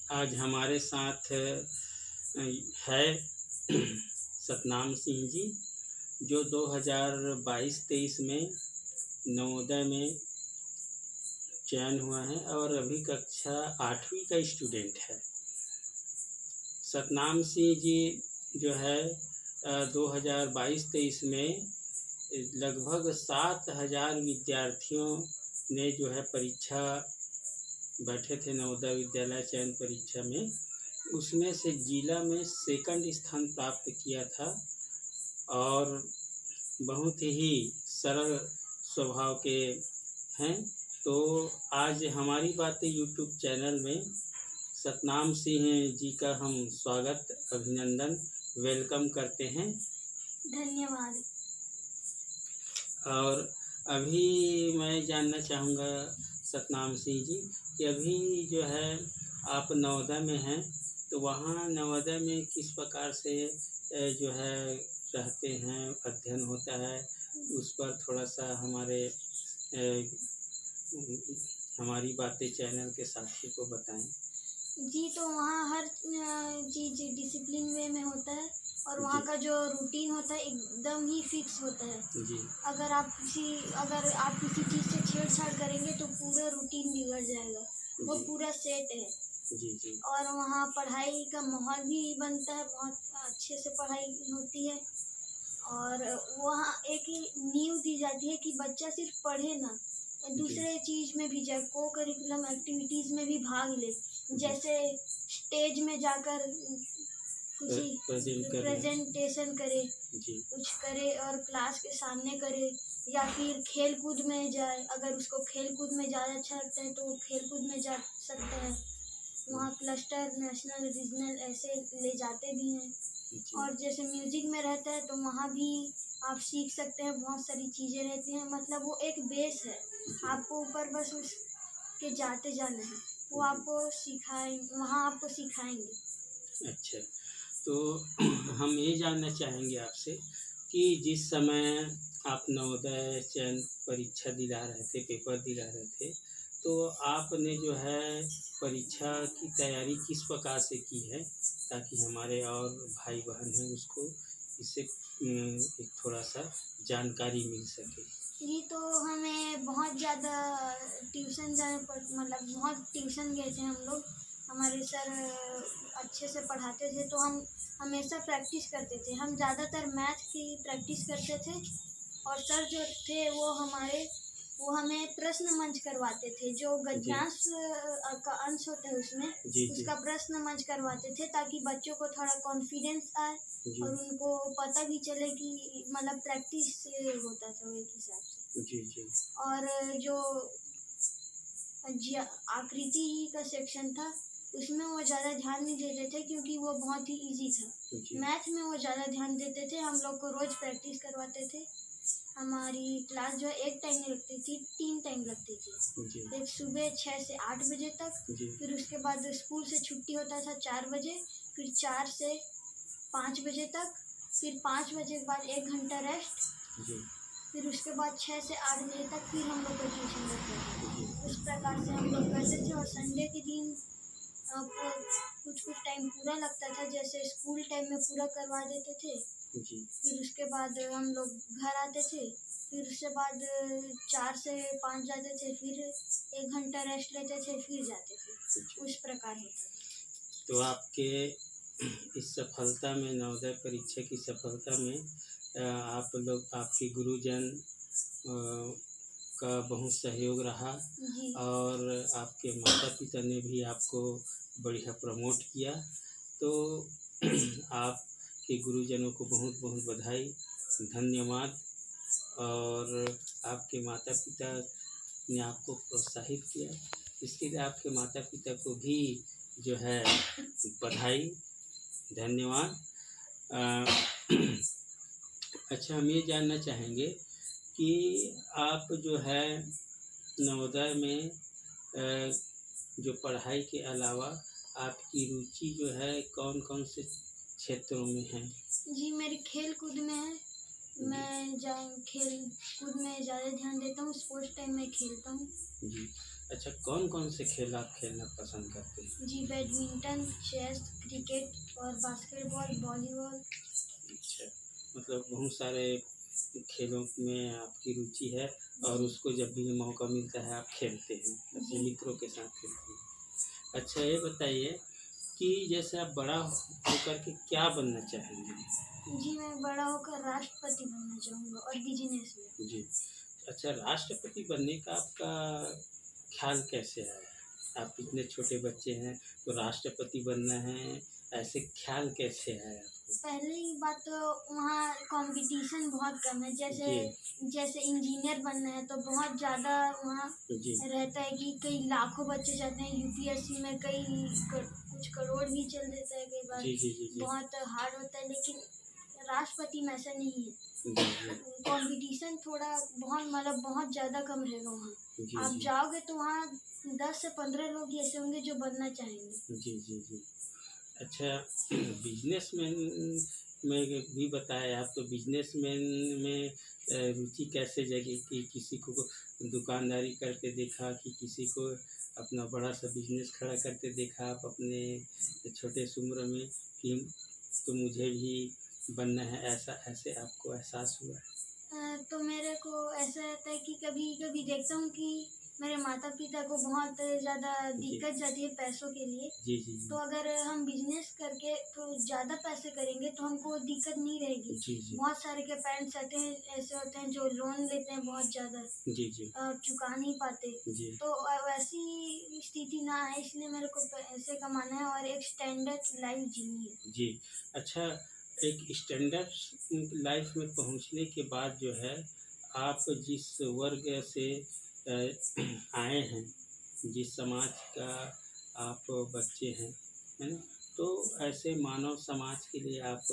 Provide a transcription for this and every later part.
आज हमारे साथ है सतनाम सिंह जी, जो 2022-23 में नवोदय में चयन हुआ है और अभी कक्षा 8वीं का स्टूडेंट है। सतनाम सिंह जी जो है 2022-23 में लगभग 7,000 विद्यार्थियों ने जो है परीक्षा बैठे थे नवोदय विद्यालय चयन परीक्षा में, उसमें से जिला में सेकंड स्थान प्राप्त किया था और बहुत ही सरल स्वभाव के हैं। तो आज हमारी बातें यूट्यूब चैनल में सतनाम सिंह जी का हम स्वागत, अभिनंदन, वेलकम करते हैं। धन्यवाद। और अभी मैं जानना चाहूँगा सतनाम सिंह जी कि अभी जो है आप नवोदय में हैं, तो वहाँ नवोदय में किस प्रकार से जो है रहते हैं, अध्ययन होता है, उस पर थोड़ा सा हमारी बातें चैनल के साथी को बताएं। जी, तो वहाँ हर चीज़ डिसिप्लिन वे में होता है और वहाँ का जो रूटीन होता है एकदम ही फिक्स होता है। जी। अगर आप किसी चीज़ से छेड़छाड़ करेंगे तो पूरा रूटीन बिगड़ जाएगा। वो पूरा सेट है। जी। और वहाँ पढ़ाई का माहौल भी बनता है, बहुत अच्छे से पढ़ाई होती है और वहाँ एक ही नींव दी जाती है कि बच्चा सिर्फ पढ़े ना, दूसरे चीज़ में भी जाए, को करिकुलम एक्टिविटीज़ में भी भाग ले, जैसे स्टेज में जाकर प्रेजेंटेशन करे, कुछ करे और क्लास के सामने करे, या फिर खेल कूद में जाए। अगर उसको खेल कूद में ज़्यादा अच्छा लगता है तो वो खेल कूद में जा सकता है। वहाँ क्लस्टर, नेशनल, रीजनल ऐसे ले जाते भी हैं। और जैसे म्यूजिक में रहता है तो वहाँ भी आप सीख सकते हैं, बहुत सारी चीज़ें रहती हैं। मतलब वो एक बेस है, आपको ऊपर बस उसके जाते जाना है, वो आपको वहाँ आपको सिखाएंगे। अच्छा, तो हम ये जानना चाहेंगे आपसे कि जिस समय आप नवोदय चयन परीक्षा दिला रहे थे, पेपर दिला रहे थे, तो आपने जो है परीक्षा की तैयारी किस प्रकार से की है, ताकि हमारे और भाई बहन हैं उसको इससे एक थोड़ा सा जानकारी मिल सके। जी, तो हमें बहुत ज़्यादा ट्यूशन मतलब बहुत ट्यूशन गए थे हम लोग। हमारे सर अच्छे से पढ़ाते थे, तो हम हमेशा प्रैक्टिस करते थे। हम ज़्यादातर मैथ की प्रैक्टिस करते थे और सर जो थे वो हमें प्रश्न मंच करवाते थे, जो गद्यांश का अंश होता है उसमें, उसका प्रश्न मंच करवाते थे, ताकि बच्चों को थोड़ा कॉन्फिडेंस आए और उनको पता भी चले कि मतलब प्रैक्टिस होता था एक हिसाब से। और जो आकृति का सेक्शन था उसमें वो ज़्यादा ध्यान नहीं देते थे, क्योंकि वो बहुत ही इजी था। मैथ में वो ज़्यादा ध्यान देते थे। हम लोग को रोज़ प्रैक्टिस करवाते थे। हमारी क्लास जो है एक टाइम नहीं लगती थी, 3 टाइम लगती थी। एक सुबह 6 से 8 बजे तक, फिर उसके बाद स्कूल से छुट्टी होता था 4 बजे, फिर 4 से 5 बजे तक, फिर 5 बजे के बाद 1 घंटा रेस्ट, फिर उसके बाद 6 से 8 बजे तक फिर हम लोग को ट्यूशन लगता था। उस प्रकार से हम लोग करते थे। और संडे के दिन कुछ टाइम पूरा लगता था, जैसे स्कूल टाइम में पूरा करवा देते थे। फिर उसके बाद हम लोग घर आते थे, फिर उसके बाद 4 से 5 जाते थे, फिर 1 घंटा रेस्ट लेते थे, फिर जाते थे। उस प्रकार होता था। तो आपके इस सफलता में, नवोदय परीक्षा की सफलता में आप लोग, आपके गुरुजन का बहुत सहयोग रहा और आपके माता पिता ने भी आपको बढ़िया प्रमोट किया। तो आपके गुरुजनों को बहुत बहुत बधाई, धन्यवाद। और आपके माता पिता ने आपको प्रोत्साहित किया, इसके लिए आपके माता पिता को भी जो है बधाई, धन्यवाद। अच्छा, हम ये जानना चाहेंगे कि आप जो है नवोदय में जो पढ़ाई के अलावा आपकी रुचि जो है कौन कौन से क्षेत्रों में है? जी, मेरी खेल कूद में है। मैं खेल कूद में ज़्यादा ध्यान देता हूँ। स्पोर्ट्स टाइम में खेलता हूँ। जी, अच्छा, कौन कौन से खेल आप खेलना पसंद करते हैं? जी, बैडमिंटन, चेस, क्रिकेट और बास्केटबॉल, वॉलीबॉल। अच्छा, मतलब बहुत सारे खेलों में आपकी रुचि है और जी उसको जब भी मौका मिलता है आप खेलते हैं, अपने जी मित्रों के साथ खेलते हैं। अच्छा, ये बताइए कि जैसे आप बड़ा होकर के क्या बनना चाहेंगे? जी, मैं बड़ा होकर राष्ट्रपति बनना चाहूँगा और बिजनेस में। जी। अच्छा, राष्ट्रपति बनने का आपका ख्याल कैसे आया? आप इतने छोटे बच्चे हैं, तो राष्ट्रपति बनना है, ऐसे ख्याल कैसे आया आपको? पहली बात तो वहाँ कंपटीशन बहुत कम है। जैसे जी, जैसे इंजीनियर बनना है तो बहुत ज़्यादा वहाँ जी, रहता है कि कई लाखों बच्चे जाते हैं यूपीएससी में, कुछ करोड़ भी चल देता है कई बार। जी, जी, जी, जी, बहुत हार्ड होता है, लेकिन राष्ट्रपति में ऐसा नहीं है। जी, जी, कंपटीशन थोड़ा बहुत मतलब बहुत ज़्यादा कम रहेगा वहाँ। जी, आप जी, जाओगे तो वहाँ 10 से 15 लोग ही ऐसे होंगे जो बनना चाहेंगे। जी, जी, जी। अच्छा, बिजनेसमैन में भी बताया आप, तो बिजनेसमैन में रुचि कैसे जगी कि किसी को दुकानदारी करते देखा कि किसी को अपना बड़ा सा बिजनेस खड़ा करते देखा आप अपने छोटे सी उम्र में कि तो मुझे भी बनना है, ऐसा ऐसे आपको एहसास हुआ? तो मेरे को ऐसा रहता है कि कभी-कभी देखता हूँ कि मेरे माता-पिता को बहुत ज़्यादा जी, दिक्कत जाती है पैसों के लिए। जी, जी, तो अगर हम बिज़नेस करके तो ज़्यादा पैसे करेंगे तो हमको दिक्कत नहीं रहेगी। जी, जी, बहुत सारे के पेरेंट्स ऐसे होते हैं जो लोन लेते हैं बहुत ज़्यादा जी, जी, और चुका नहीं पाते। जी, तो वैसी स्थिति ना आए इसलिए मेरे को पैसे कमाना है और एक स्टैंडर्ड लाइफ़ जीनी है। जी। अच्छा, एक स्टैंडर्ड लाइफ में पहुँचने के बाद जो है, आप जिस वर्ग से आए हैं, जिस समाज का आप बच्चे हैं, है ना? तो ऐसे मानव समाज के लिए आप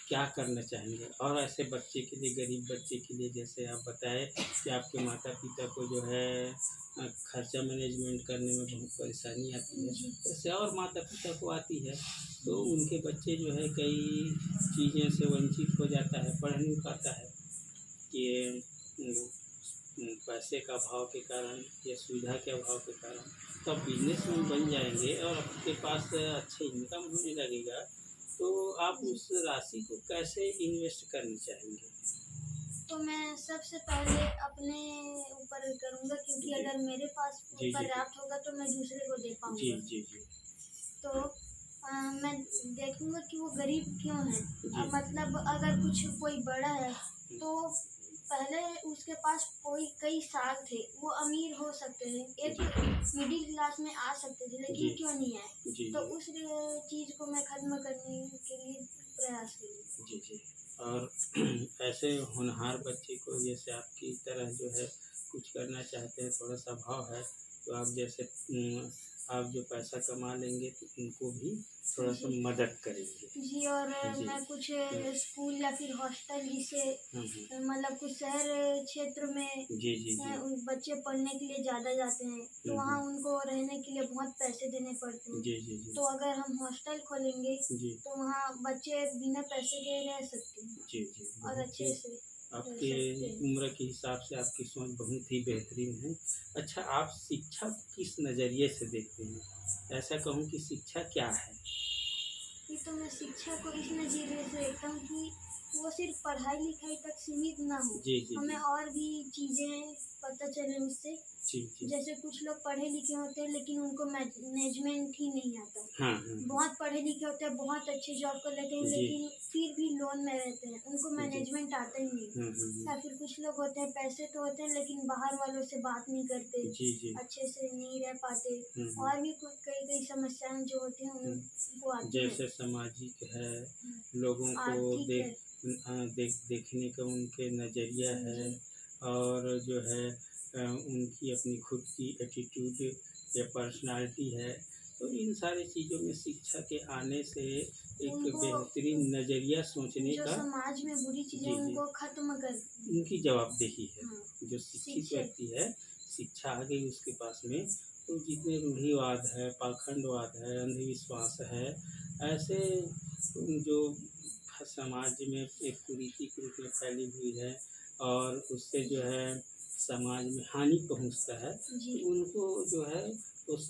क्या करना चाहेंगे? और ऐसे बच्चे के लिए, गरीब बच्चे के लिए, जैसे आप बताए कि आपके माता-पिता को जो है खर्चा मैनेजमेंट करने में बहुत परेशानी आती है, जी, वैसे और माता-पिता को आती है। तो उनके बच्चे जो है कई चीज़ें से वंचित हो जाता है, पढ़ नहीं पाता है कि पैसे का अभाव के कारण या सुविधा के अभाव के कारण। तो आप बिजनेसमैन बन जाएंगे और आपके पास अच्छा इनकम होने लगेगा, तो आप जी। उस राशि को कैसे इन्वेस्ट करना चाहेंगे? तो मैं सबसे पहले अपने ऊपर करूँगा, क्योंकि जी, अगर मेरे पास जी, जी, जी, पर्याप्त होगा तो मैं दूसरे को दे जी, पाऊँगा। जी, जी, तो मैं देखूँगा कि वो गरीब क्यों है। जी, मतलब अगर कुछ कोई बड़ा है तो पहले उसके पास कोई कई साल थे, वो अमीर हो सकते थे, एक जी, मिडिल क्लास में आ सकते थे, जी, लेकिन क्यों नहीं आए? जी, तो जी, उस चीज़ को मैं ख़त्म करने के लिए प्रयास करूँगी। जी, जी। और ऐसे होनहार बच्चे को जैसे आपकी तरह जो है कुछ करना चाहते हैं, थोड़ा-सा भाव है, तो आप जैसे आप जो पैसा कमा लेंगे तो उनको भी थोड़ा-सा जी। मदद करेंगे। जी, और जी। मैं कुछ हुँ, स्कूल या फिर हॉस्टल जिसे हुँ, हुँ। मतलब कुछ शहर क्षेत्र में जी, जी, जी। उन बच्चे पढ़ने के लिए ज़्यादा जाते हैं, तो हुँ, वहाँ हुँ। उनको रहने के लिए बहुत पैसे देने पड़ते हैं। जी, जी, जी। तो अगर हम हॉस्टल खोलेंगे जी, तो वहाँ बच्चे बिना पैसे के रह सकते हैं जी, जी। और बहुत ही अच्छे से रह आपके सकते हैं। उम्र के हिसाब से आपकी सोच बहुत ही बेहतरीन है। अच्छा, आप शिक्षा को किस नज़रिए से देखते हैं? ऐसा कहूँ कि शिक्षा क्या है? ये तो मैं शिक्षा को इस नज़रिए से देखता हूँ कि वो सिर्फ पढ़ाई लिखाई तक सीमित ना हो, जी, जी, हमें जी। और भी चीज़ें पता चले उससे। जी, जी। जैसे कुछ लोग पढ़े लिखे होते हैं लेकिन उनको मैनेजमेंट ही नहीं आता। हाँ, हाँ, हाँ। बहुत पढ़े लिखे होते हैं, बहुत अच्छी जॉब कर लेते हैं, जी। लेकिन फिर भी लोन में रहते हैं, उनको जी। मैनेजमेंट आता ही नहीं। हुँ, हुँ, हुँ। या फिर कुछ लोग होते हैं, पैसे तो होते हैं लेकिन बाहर वालों से बात नहीं करते, जी, जी। अच्छे से नहीं रह पाते। हुँ, हुँ, और भी कई कई समस्याएं जो होती हैं हुँ। उनको आती हैं। जैसे सामाजिक है, लोगों को आर्थिक है। देखने का उनके नज़रिया है, जी और जो है उनकी अपनी खुद की एटीट्यूड या पर्सनैलिटी है। तो इन सारी चीज़ों में शिक्षा के आने से एक उनको बेहतरीन नज़रिया सोचने जो का। समाज में बुरी चीज़ें जी, जी। उनको खत्म कर। उनकी जवाबदेही है। हाँ, जो शिक्षित शिक्षक। व्यक्ति है, शिक्षा आ गई उसके पास में, तो जितने रूढ़िवाद है, पाखंडवाद है, अंधविश्वास है, ऐसे जो समाज में एक कुरीति के रूप में फैली हुई है, और उससे जो है समाज में हानि पहुंचता है, जी तो उनको जो है उस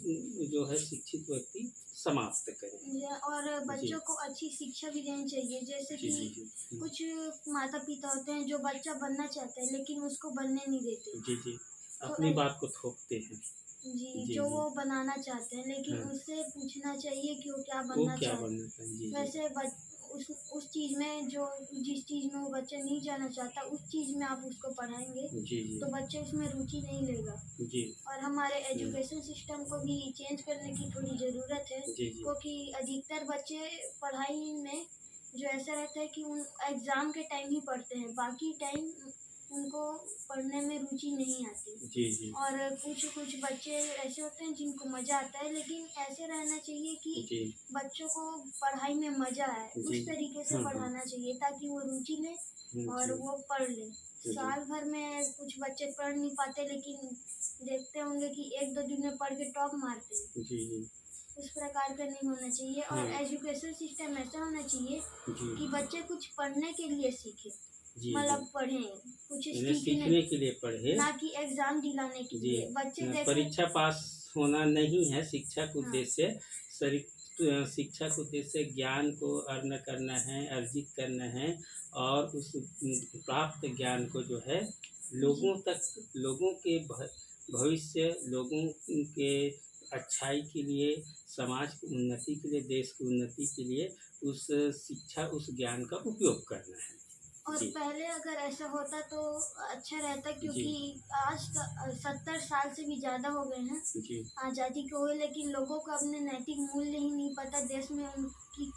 जो है शिक्षित व्यक्ति समाप्त करें। और जी बच्चों को अच्छी शिक्षा भी देनी चाहिए, जैसे जी जी कि जी कुछ माता पिता होते हैं जो बच्चा बनना चाहते हैं लेकिन उसको बनने नहीं देते। जी जी तो अपनी बात को थोपते हैं। जी जी जो जी वो बनाना चाहते हैं लेकिन हाँ, उससे पूछना चाहिए कि वो क्या वो बनना क्या चाहते बनना चाहिए। जी हैं। जी वैसे उस चीज़ में जो जिस चीज़ में वो बच्चा नहीं जाना चाहता उस चीज़ में आप उसको पढ़ाएंगे जी जी तो बच्चे उसमें रुचि नहीं लेगा। जी और हमारे एजुकेशन सिस्टम को भी चेंज करने की थोड़ी ज़रूरत है, जी जी क्योंकि अधिकतर बच्चे पढ़ाई में जो ऐसा रहता है कि उन एग्ज़ाम के टाइम ही पढ़ते हैं, बाकी टाइम उनको पढ़ने में रुचि नहीं आती। जी जी और कुछ कुछ बच्चे ऐसे होते हैं जिनको मज़ा आता है, लेकिन ऐसे रहना चाहिए कि जी बच्चों को पढ़ाई में मज़ा आए, जी उस तरीके से हाँ हाँ पढ़ाना चाहिए ताकि वो रुचि लें और जी वो पढ़ लें। जी साल भर में कुछ बच्चे पढ़ नहीं पाते, लेकिन देखते होंगे कि 1-2 दिन में पढ़ के टॉप मारते हैं। जी जी उस प्रकार का नहीं होना चाहिए और हाँ एजुकेशन सिस्टम ऐसा होना चाहिए जी कि बच्चे कुछ पढ़ने के लिए सीखें, जी जी मतलब पढ़ें, कुछ इन्हें सीखने, सीखने के लिए पढ़े। ना कि एग्ज़ाम दिलाने के जी लिए। बच्चे देखो परीक्षा पास होना नहीं है शिक्षा का हाँ, उद्देश्य। शिक्षा का उद्देश्य ज्ञान को अर्न करना है, अर्जित करना है और उस प्राप्त ज्ञान को जो है जी, लोगों तक, लोगों के भविष्य, लोगों के अच्छाई के लिए, समाज की उन्नति के लिए, देश की उन्नति के लिए उस शिक्षा, उस ज्ञान का उपयोग करना है। और जी पहले अगर ऐसा होता तो अच्छा रहता, जी क्योंकि आज का 70 साल से भी ज़्यादा हो गए हैं जी आज़ादी को हुए, लेकिन लोगों को अपने नैतिक मूल्य ही नहीं पता, देश में उनकी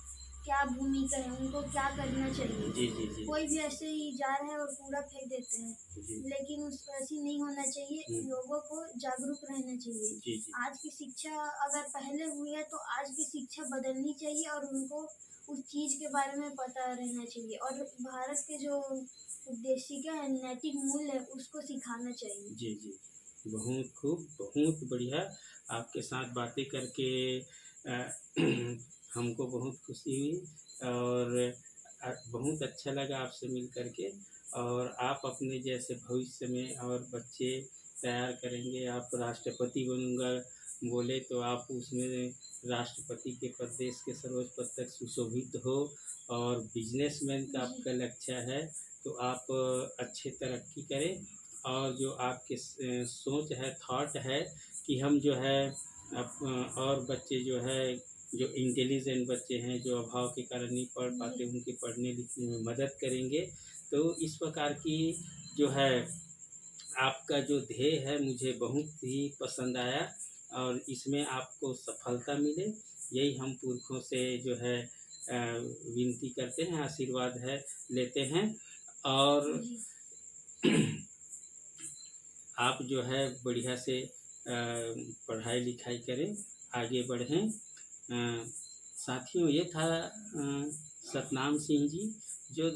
क्या भूमिका है, उनको क्या करना चाहिए। जी जी जी कोई भी ऐसे ही जा रहे हैं और कूड़ा फेंक देते हैं, जी लेकिन उस ऐसी नहीं होना चाहिए, लोगों को जागरूक रहना चाहिए। जी जी आज की शिक्षा अगर पहले हुई है तो आज की शिक्षा बदलनी चाहिए और उनको उस चीज़ के बारे में पता रहना चाहिए और भारत के जो उद्देशिका है, नैतिक मूल्य है, उसको सिखाना चाहिए। जी जी बहुत खूब, बहुत बढ़िया। आपके साथ बातें करके अ, हमको बहुत खुशी हुई और बहुत अच्छा लगा आपसे मिल करके। और आप अपने जैसे भविष्य में और बच्चे तैयार करेंगे। आप राष्ट्रपति बनूंगा बोले तो आप उसमें राष्ट्रपति के पद, देश के सर्वोच्च पद तक सुशोभित हो। और बिजनेसमैन का जी, आपका लक्ष्य है तो आप अच्छे तरक्की करें। और जो आपके सोच है, थॉट है कि हम जो है और बच्चे जो है, जो इंटेलिजेंट बच्चे हैं, जो अभाव के कारण नहीं पढ़ पाते, जी, उनके पढ़ने लिखने में मदद करेंगे। तो इस प्रकार की जो है आपका जो ध्येय है मुझे बहुत ही पसंद आया और इसमें आपको सफलता मिले, यही हम पुरखों से जो है विनती करते हैं, आशीर्वाद है लेते हैं। और जी, आप जो है बढ़िया से पढ़ाई लिखाई करें, आगे बढ़ें। साथियों, ये था सतनाम सिंह जी जो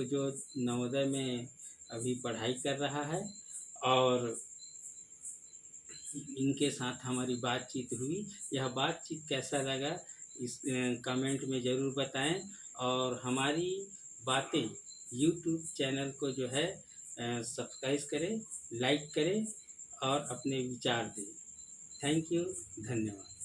जो नवोदय में अभी पढ़ाई कर रहा है। और इनके साथ हमारी बातचीत हुई। यह बातचीत कैसा लगा इस कमेंट में ज़रूर बताएं। और हमारी बातें यूट्यूब चैनल को जो है सब्सक्राइब करें, लाइक करें और अपने विचार दें। थैंक यू, धन्यवाद।